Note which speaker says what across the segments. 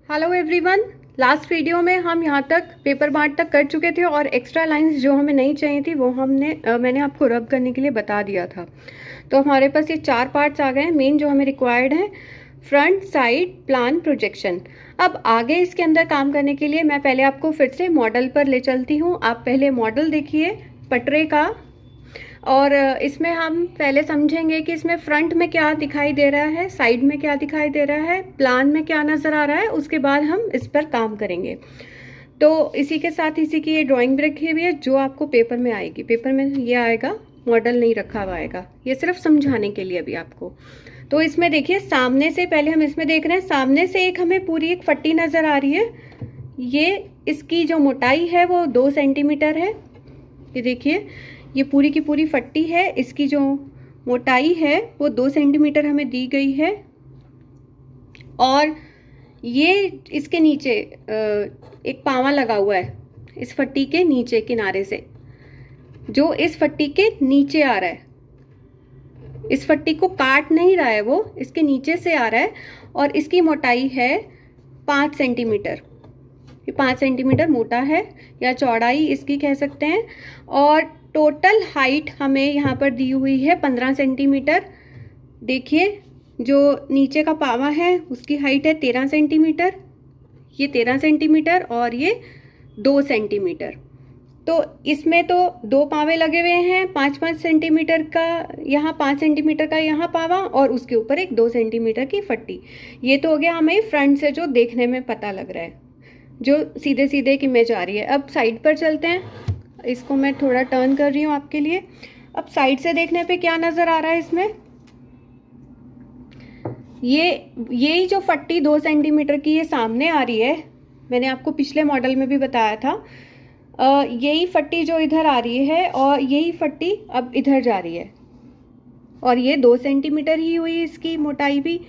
Speaker 1: Hello everyone. Last video में हम यहाँ तक पेपर बार्ट तक कर चुके थे और एक्स्ट्रा लाइंस जो हमें नहीं चाहिए थी वो मैंने आपको रब करने के लिए बता दिया था। तो हमारे पास ये 4 पार्ट्स आ गए हैं मेन जो हमें रिक्वायर्ड है, फ्रंट, साइड, प्लान, प्रोजेक्शन। अब आगे इसके अंदर काम करने के लिए मैं पहले आपको फिर से मॉडल पर ले चलती हूँ। आप पहले मॉडल देखिए पटरे का, और इसमें हम पहले समझेंगे कि इसमें फ्रंट में क्या दिखाई दे रहा है, साइड में क्या दिखाई दे रहा है, प्लान में क्या नज़र आ रहा है। उसके बाद हम इस पर काम करेंगे। तो इसी के साथ इसी की ये ड्राइंग भी रखी हुई है जो आपको पेपर में आएगी। पेपर में ये आएगा, मॉडल नहीं रखा हुआ आएगा, ये सिर्फ समझाने के लिए अभी आपको। तो इसमें देखिए सामने से पहले हम इसमें देख रहे हैं, सामने से एक हमें पूरी एक फट्टी नज़र आ रही है। ये इसकी जो मोटाई है वो 2 सेंटीमीटर है। ये देखिए ये पूरी की पूरी फट्टी है, इसकी जो मोटाई है वो 2 सेंटीमीटर हमें दी गई है। और ये इसके नीचे एक पावा लगा हुआ है इस फट्टी के नीचे किनारे से, जो इस फट्टी के नीचे आ रहा है। इस फट्टी को काट नहीं रहा है, वो इसके नीचे से आ रहा है। और इसकी मोटाई है 5 सेंटीमीटर। ये 5 सेंटीमीटर मोटा है या चौड़ाई इसकी कह सकते हैं। और टोटल हाइट हमें यहाँ पर दी हुई है 15 सेंटीमीटर। देखिए जो नीचे का पावा है उसकी हाइट है 13 सेंटीमीटर, ये 13 सेंटीमीटर और ये 2 सेंटीमीटर। तो इसमें तो 2 पावे लगे हुए हैं, 5-5 सेंटीमीटर का यहाँ, 5 सेंटीमीटर का यहाँ पावा और उसके ऊपर एक 2 सेंटीमीटर की फट्टी। ये तो हो गया हमें फ्रंट से जो देखने में पता लग रहा है, जो सीधे सीधे एक इमेज आ रही है। अब साइड पर चलते हैं, इसको मैं थोड़ा टर्न कर रही हूँ आपके लिए। अब साइड से देखने पे क्या नज़र आ रहा है इसमें, यही जो फट्टी 2 सेंटीमीटर की ये सामने आ रही है, मैंने आपको पिछले मॉडल में भी बताया था। यही फट्टी जो इधर आ रही है और यही फट्टी अब इधर जा रही है, और ये 2 सेंटीमीटर ही हुई इसकी मोटाई भी।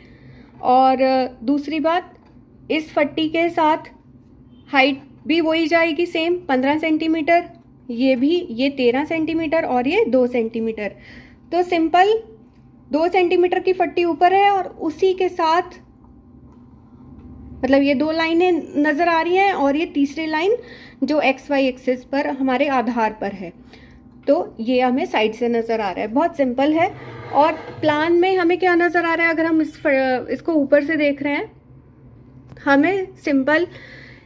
Speaker 1: और दूसरी बात, इस फट्टी के साथ हाइट भी वही जाएगी सेम 15 सेंटीमीटर, ये भी, ये 13 सेंटीमीटर और ये 2 सेंटीमीटर। तो सिंपल 2 सेंटीमीटर की फट्टी ऊपर है और उसी के साथ मतलब ये 2 लाइनें नज़र आ रही हैं और ये तीसरी लाइन जो XY एक्सिस पर हमारे आधार पर है। तो ये हमें साइड से नज़र आ रहा है, बहुत सिंपल है। और प्लान में हमें क्या नज़र आ रहा है, अगर हम इसको ऊपर से देख रहे हैं, हमें सिंपल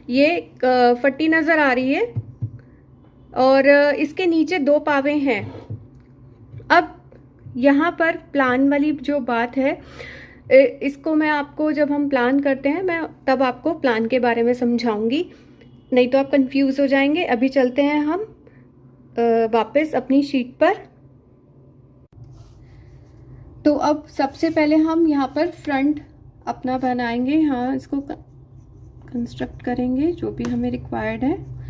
Speaker 1: ये फट्टी नज़र आ रही है और इसके नीचे 2 पावे हैं। अब यहाँ पर प्लान वाली जो बात है, इसको मैं आपको जब हम प्लान करते हैं मैं तब आपको प्लान के बारे में समझाऊंगी, नहीं तो आप कंफ्यूज हो जाएंगे। अभी चलते हैं हम वापस अपनी शीट पर। तो अब सबसे पहले हम यहाँ पर फ्रंट अपना बनाएंगे, हाँ इसको कंस्ट्रक्ट करेंगे जो भी हमें रिक्वायर्ड है।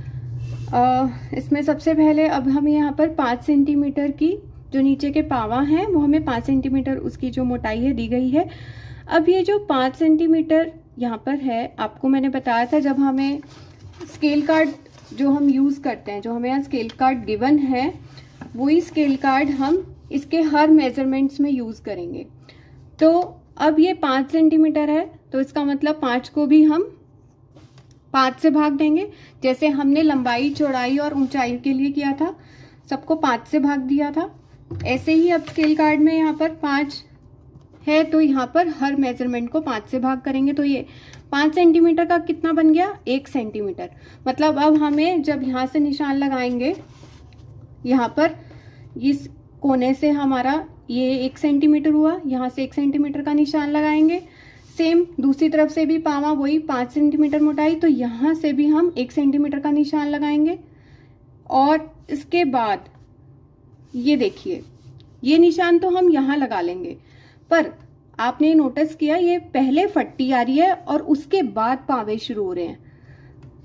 Speaker 1: इसमें सबसे पहले अब हम यहाँ पर 5 सेंटीमीटर की जो नीचे के पावा हैं वो हमें 5 सेंटीमीटर उसकी जो मोटाई है दी गई है। अब ये जो 5 सेंटीमीटर यहाँ पर है, आपको मैंने बताया था जब हमें स्केल कार्ड जो हम यूज़ करते हैं, जो हमें यहाँ स्केल कार्ड गिवन है, वही स्केल कार्ड हम इसके हर मेजरमेंट्स में यूज़ करेंगे। तो अब ये 5 सेंटीमीटर है तो इसका मतलब 5 को भी हम 5 से भाग देंगे। जैसे हमने लंबाई, चौड़ाई और ऊंचाई के लिए किया था, सबको 5 से भाग दिया था, ऐसे ही अब स्केल कार्ड में यहाँ पर 5 है तो यहाँ पर हर मेजरमेंट को 5 से भाग करेंगे। तो ये 5 सेंटीमीटर का कितना बन गया, 1 सेंटीमीटर। मतलब अब हमें जब यहाँ से निशान लगाएंगे, यहाँ पर इस कोने से हमारा ये 1 सेंटीमीटर हुआ, यहाँ से 1 सेंटीमीटर का निशान लगाएंगे। सेम दूसरी तरफ से भी पावा वही 5 सेंटीमीटर मोटाई, तो यहाँ से भी हम 1 सेंटीमीटर का निशान लगाएंगे। और इसके बाद ये देखिए, ये निशान तो हम यहाँ लगा लेंगे, पर आपने नोटिस किया ये पहले फट्टी आ रही है और उसके बाद पावे शुरू हो रहे हैं।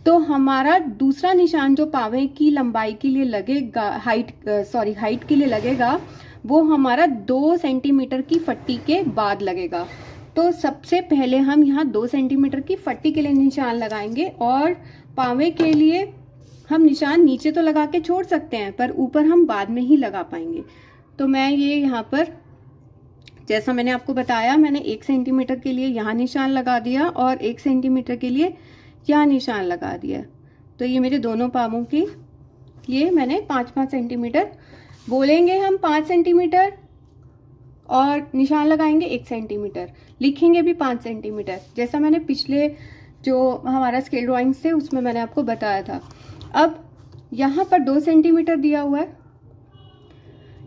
Speaker 1: तो हमारा दूसरा निशान जो पावे की लंबाई के लिए लगेगा, हाइट के लिए लगेगा, वो हमारा 2 सेंटीमीटर की फट्टी के बाद लगेगा। तो सबसे पहले हम यहाँ 2 सेंटीमीटर की फट्टी के लिए निशान लगाएंगे और पावे के लिए हम निशान नीचे तो लगा के छोड़ सकते हैं पर ऊपर हम बाद में ही लगा पाएंगे। तो मैं ये यहाँ पर जैसा मैंने आपको बताया, मैंने 1 सेंटीमीटर के लिए यहाँ निशान लगा दिया और 1 सेंटीमीटर के लिए यहाँ निशान लगा दिया। तो ये मेरे दोनों पावों के लिए मैंने 5-5 सेंटीमीटर, बोलेंगे हम 5 सेंटीमीटर और निशान लगाएंगे 1 सेंटीमीटर, लिखेंगे भी 5 सेंटीमीटर, जैसा मैंने पिछले जो हमारा स्केल ड्राइंग्स थे उसमें मैंने आपको बताया था। अब यहाँ पर 2 सेंटीमीटर दिया हुआ है,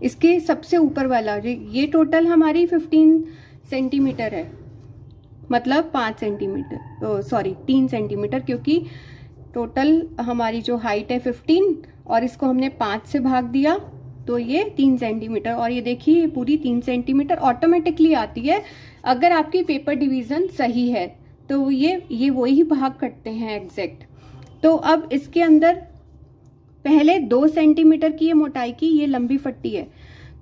Speaker 1: इसके सबसे ऊपर वाला ये टोटल हमारी 15 सेंटीमीटर है, मतलब 5 सेंटीमीटर, सॉरी 3 सेंटीमीटर, क्योंकि टोटल हमारी जो हाइट है 15 और इसको हमने 5 से भाग दिया तो ये 3 सेंटीमीटर। और ये देखिए ये पूरी 3 सेंटीमीटर ऑटोमेटिकली आती है अगर आपकी पेपर डिवीजन सही है, तो ये वही भाग करते हैं एग्जैक्ट। तो अब इसके अंदर पहले 2 सेंटीमीटर की ये मोटाई की ये लंबी पट्टी है,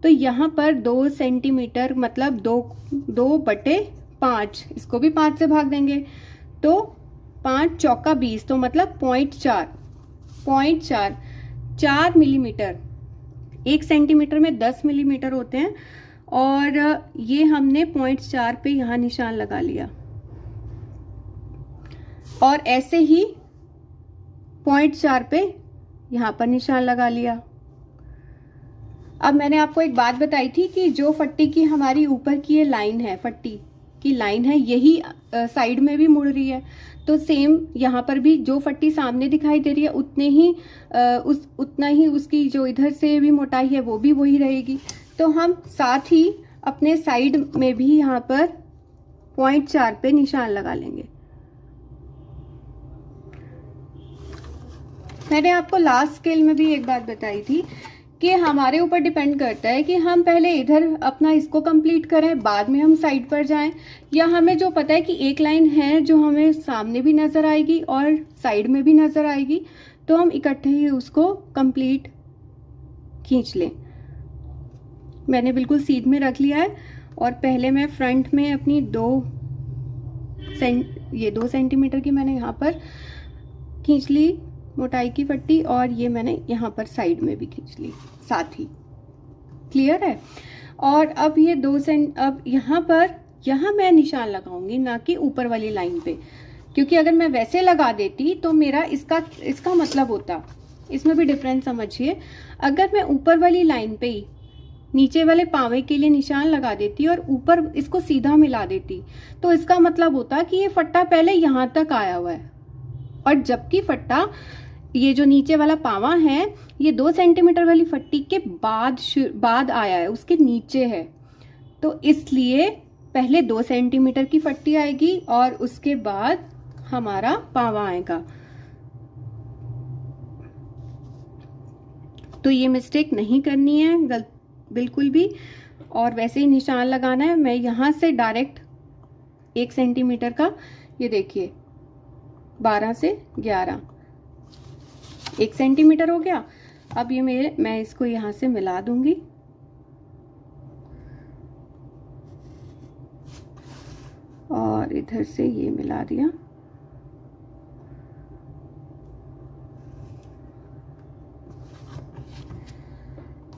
Speaker 1: तो यहाँ पर 2 सेंटीमीटर मतलब 2/5, इसको भी 5 से भाग देंगे तो 5 चौका 20, तो मतलब 4 मिलीमीटर। 1 सेंटीमीटर में 10 मिलीमीटर होते हैं और ये हमने 0.4 पे यहाँ निशान लगा लिया और ऐसे ही 0.4 पे यहाँ पर निशान लगा लिया। अब मैंने आपको एक बात बताई थी कि जो पट्टी की हमारी ऊपर की ये लाइन है, पट्टी की लाइन है, यही साइड में भी मुड़ रही है, तो सेम यहाँ पर भी जो पट्टी सामने दिखाई दे रही है उतना ही उसकी जो इधर से भी मोटाई है वो भी वही रहेगी। तो हम साथ ही अपने साइड में भी यहाँ पर 0.4 पे निशान लगा लेंगे। मैंने आपको लास्ट स्केल में भी एक बात बताई थी कि हमारे ऊपर डिपेंड करता है कि हम पहले इधर अपना इसको कंप्लीट करें, बाद में हम साइड पर जाएं, या हमें जो पता है कि एक लाइन है जो हमें सामने भी नजर आएगी और साइड में भी नजर आएगी, तो हम इकट्ठे ही उसको कंप्लीट खींच लें। मैंने बिल्कुल सीध में रख लिया है और पहले मैं फ्रंट में अपनी 2 सेंटीमीटर की मैंने यहाँ पर खींच ली मोटाई की पट्टी और ये मैंने यहाँ पर साइड में भी खींच ली साथ ही। क्लियर है? और अब ये 2 सेंट, अब यहाँ मैं निशान लगाऊंगी, ना कि ऊपर वाली लाइन पे, क्योंकि अगर मैं वैसे लगा देती तो मेरा इसका मतलब होता, इसमें भी डिफरेंस समझिए। अगर मैं ऊपर वाली लाइन पे ही नीचे वाले पावे के लिए निशान लगा देती और ऊपर इसको सीधा मिला देती, तो इसका मतलब होता कि ये फट्टा पहले यहाँ तक आया हुआ है, और जबकि फट्टा ये जो नीचे वाला पावा है ये 2 सेंटीमीटर वाली फट्टी के बाद आया है, उसके नीचे है। तो इसलिए पहले 2 सेंटीमीटर की फट्टी आएगी और उसके बाद हमारा पावा आएगा। तो ये मिस्टेक नहीं करनी है बिल्कुल भी, और वैसे ही निशान लगाना है। मैं यहां से डायरेक्ट 1 सेंटीमीटर का, ये देखिए 12 से 11, 1 सेंटीमीटर हो गया। अब ये मैं इसको यहां से मिला दूंगी और इधर से ये मिला दिया।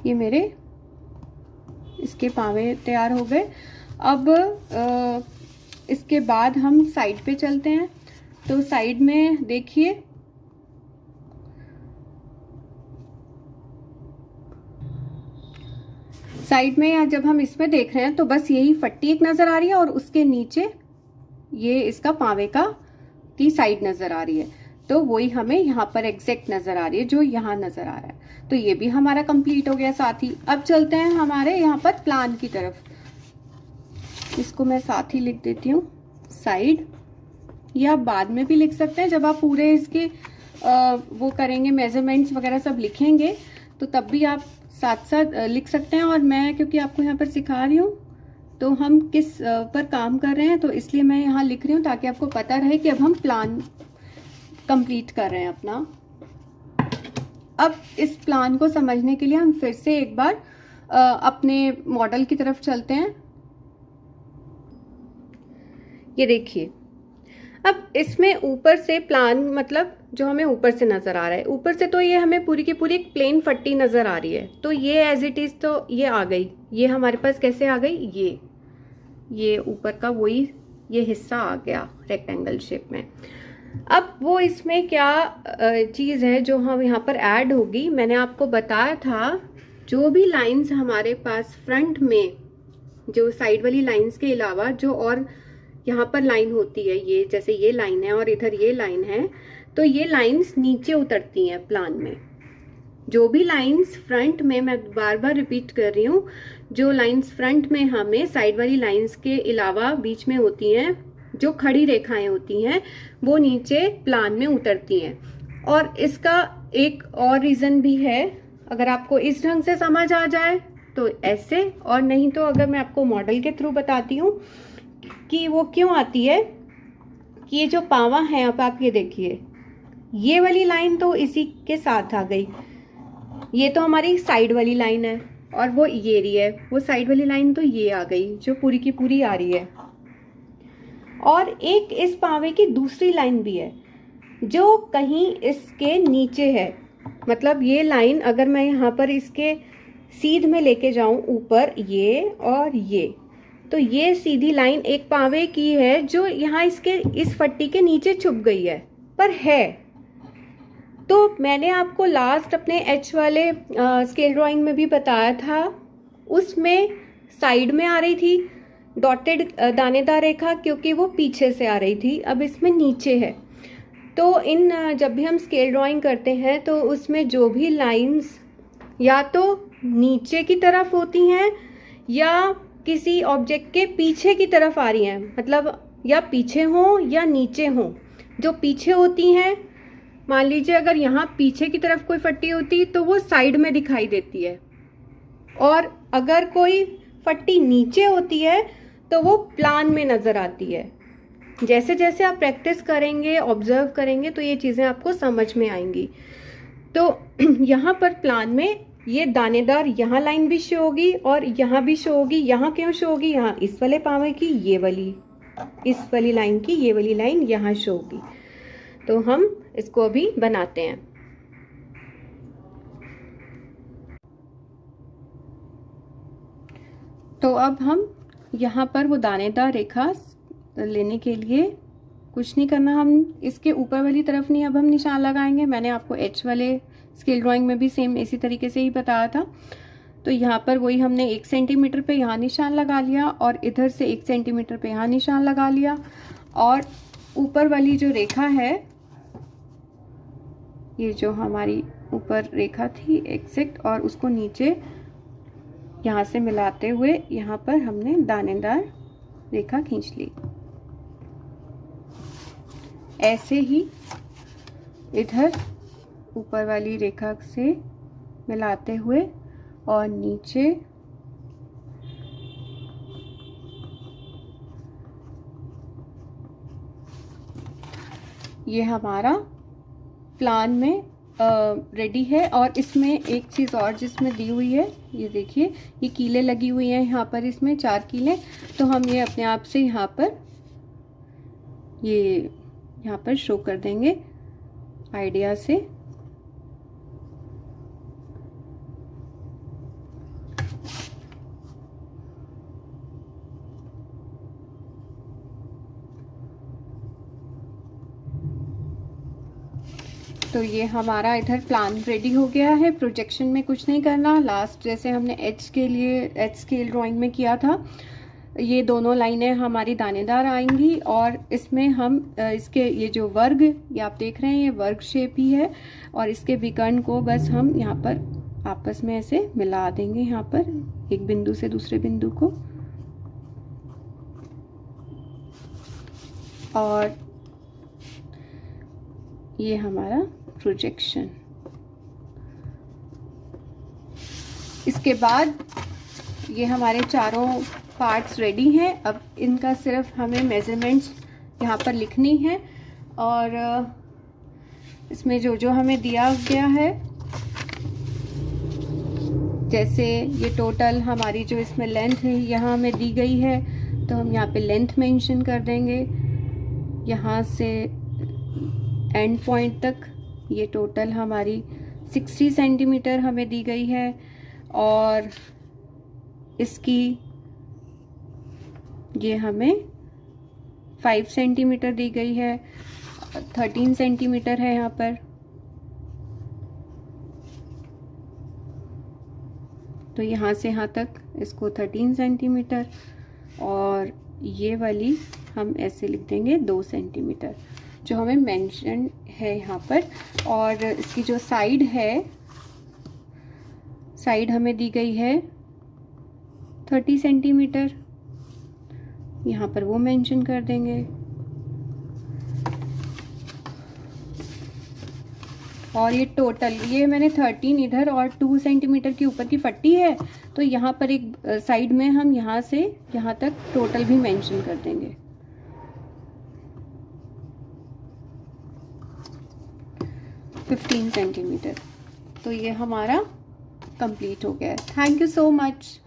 Speaker 1: ये मेरे इसके पावे तैयार हो गए। अब इसके बाद हम साइड पे चलते हैं। तो साइड में देखिए साइड में जब हम इसमें देख रहे हैं तो बस यही फट्टी एक नजर आ रही है और उसके नीचे ये इसका पावे की साइड नजर आ रही है, तो वही हमें यहाँ पर एग्जैक्ट नजर आ रही है जो यहाँ नजर आ रहा है। तो ये भी हमारा कंप्लीट हो गया साथ ही। अब चलते हैं हमारे यहाँ पर प्लान की तरफ। इसको मैं साथ ही लिख देती हूँ साइड, या बाद में भी लिख सकते हैं जब आप पूरे इसके वो करेंगे, मेजरमेंट्स वगैरह सब लिखेंगे तो तब भी आप साथ साथ लिख सकते हैं। और मैं क्योंकि आपको यहाँ पर सिखा रही हूँ तो हम किस पर काम कर रहे हैं, तो इसलिए मैं यहाँ लिख रही हूँ ताकि आपको पता रहे कि अब हम प्लान कंप्लीट कर रहे हैं अपना। अब इस प्लान को समझने के लिए हम फिर से एक बार अपने मॉडल की तरफ चलते हैं। ये देखिए, अब इसमें ऊपर से प्लान मतलब जो हमें ऊपर से नजर आ रहा है, ऊपर से तो ये हमें पूरी की पूरी एक प्लेन फट्टी नजर आ रही है, तो ये एज इट इज तो ये आ गई। ये हमारे पास कैसे आ गई, ये ऊपर का वही ये हिस्सा आ गया रेक्टेंगल शेप में। अब वो इसमें क्या चीज़ है जो हम यहाँ पर ऐड होगी, मैंने आपको बताया था जो भी लाइंस हमारे पास फ्रंट में, जो साइड वाली लाइंस के अलावा जो और यहाँ पर लाइन होती है, ये जैसे ये लाइन है और इधर ये लाइन है, तो ये लाइंस नीचे उतरती हैं प्लान में। जो भी लाइंस फ्रंट में, मैं बार बार रिपीट कर रही हूँ, जो लाइंस फ्रंट में हमें साइड वाली लाइंस के अलावा बीच में होती हैं, जो खड़ी रेखाएं होती हैं, वो नीचे प्लान में उतरती हैं। और इसका एक और रीजन भी है, अगर आपको इस ढंग से समझ आ जाए तो ऐसे, और नहीं तो अगर मैं आपको मॉडल के थ्रू बताती हूँ कि वो क्यों आती है। कि ये जो पावा है, अब आप ये देखिए, ये वाली लाइन तो इसी के साथ आ गई, ये तो हमारी साइड वाली लाइन है, और वो ये रही है, वो साइड वाली लाइन तो ये आ गई जो पूरी की पूरी आ रही है। और एक इस पावे की दूसरी लाइन भी है जो कहीं इसके नीचे है, मतलब ये लाइन अगर मैं यहाँ पर इसके सीध में लेके जाऊं ऊपर, ये और ये, तो ये सीधी लाइन एक पावे की है जो यहाँ इसके इस पट्टी के नीचे छुप गई है, पर है। तो मैंने आपको लास्ट अपने एच वाले स्केल ड्राइंग में भी बताया था, उसमें साइड में आ रही थी डॉटेड दानेदार रेखा, क्योंकि वो पीछे से आ रही थी, अब इसमें नीचे है। तो जब भी हम स्केल ड्राइंग करते हैं तो उसमें जो भी लाइंस या तो नीचे की तरफ होती हैं या किसी ऑब्जेक्ट के पीछे की तरफ आ रही हैं, मतलब या पीछे हो या नीचे हो। जो पीछे होती हैं, मान लीजिए अगर यहाँ पीछे की तरफ कोई फट्टी होती तो वो साइड में दिखाई देती है, और अगर कोई फट्टी नीचे होती है तो वो प्लान में नजर आती है। जैसे जैसे आप प्रैक्टिस करेंगे, ऑब्जर्व करेंगे, तो ये चीजें आपको समझ में आएंगी। तो यहाँ पर प्लान में ये दानेदार यहाँ लाइन भी शो होगी और यहाँ भी शो होगी। यहाँ क्यों शो होगी? यहाँ इस वाले पावे की ये वाली, इस वाली लाइन की ये वाली लाइन यहाँ शो होगी। तो हम इसको अभी बनाते हैं। तो अब हम यहाँ पर वो दानेदार रेखा लेने के लिए कुछ नहीं करना, हम इसके ऊपर वाली तरफ नहीं अब हम निशान लगाएंगे। मैंने आपको एच वाले स्केल ड्राइंग में भी सेम इसी तरीके से ही बताया था। तो यहाँ पर वही हमने 1 सेंटीमीटर पे यहाँ निशान लगा लिया और इधर से 1 सेंटीमीटर पे यहाँ निशान लगा लिया, और ऊपर वाली जो रेखा है, ये जो हमारी ऊपर रेखा थी एग्जैक्ट, और उसको नीचे यहाँ से मिलाते हुए यहाँ पर हमने दानेदार रेखा खींच ली। ऐसे ही इधर ऊपर वाली रेखा से मिलाते हुए और नीचे ये हमारा प्लान में रेडी है। और इसमें एक चीज़ और जिसमें दी हुई है, ये देखिए, ये कीलें लगी हुई हैं यहाँ पर, इसमें 4 कीलें। तो हम ये अपने आप से यहाँ पर ये यहाँ पर शो कर देंगे आइडिया से। तो ये हमारा इधर प्लान रेडी हो गया है। प्रोजेक्शन में कुछ नहीं करना, लास्ट जैसे हमने एच के लिए एच स्केल ड्राइंग में किया था, ये दोनों लाइनें हमारी दानेदार आएंगी। और इसमें हम इसके ये जो वर्ग ये आप देख रहे हैं, ये वर्ग शेप ही है, और इसके विकर्ण को बस हम यहाँ पर आपस में ऐसे मिला देंगे, यहाँ पर एक बिंदु से दूसरे बिंदु को। और ये हमारा प्रोजेक्शन। इसके बाद ये हमारे चारों पार्ट्स रेडी हैं। अब इनका सिर्फ हमें मेजरमेंट्स यहाँ पर लिखनी है, और इसमें जो जो हमें दिया गया है, जैसे ये टोटल हमारी जो इसमें लेंथ है यहाँ हमें दी गई है, तो हम यहाँ पे लेंथ मेंशन कर देंगे। यहाँ से एंड पॉइंट तक ये टोटल हमारी 60 सेंटीमीटर हमें दी गई है, और इसकी ये हमें 5 सेंटीमीटर दी गई है, 13 सेंटीमीटर है यहाँ पर। तो यहाँ से यहाँ तक इसको 13 सेंटीमीटर, और ये वाली हम ऐसे लिख देंगे 2 सेंटीमीटर जो हमें मेंशन है यहाँ पर। और इसकी जो साइड है, साइड हमें दी गई है 30 सेंटीमीटर, यहाँ पर वो मेंशन कर देंगे। और ये टोटल, ये मैंने 13 इधर और 2 सेंटीमीटर की ऊपर की पट्टी है, तो यहाँ पर एक साइड में हम यहाँ से यहाँ तक टोटल भी मेंशन कर देंगे। 15 सेंटीमीटर। तो ये हमारा कंप्लीट हो गया है। Thank you so much.